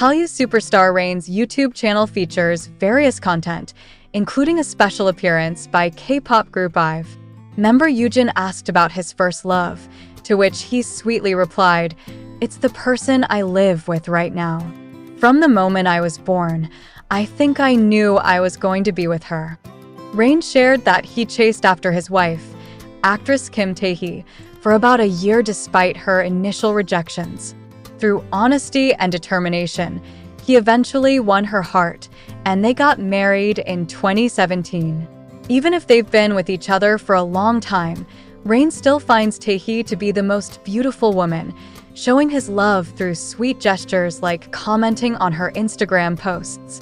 Hallyu superstar Rain's YouTube channel features various content, including a special appearance by K-pop group IVE. Member Yoojin asked about his first love, to which he sweetly replied, "It's the person I live with right now. From the moment I was born, I think I knew I was going to be with her." Rain shared that he chased after his wife, actress Kim Tae Hee, for about a year despite her initial rejections. Through honesty and determination, he eventually won her heart, and they got married in 2017. Even if they've been with each other for a long time, Rain still finds Tae Hee to be the most beautiful woman, showing his love through sweet gestures like commenting on her Instagram posts.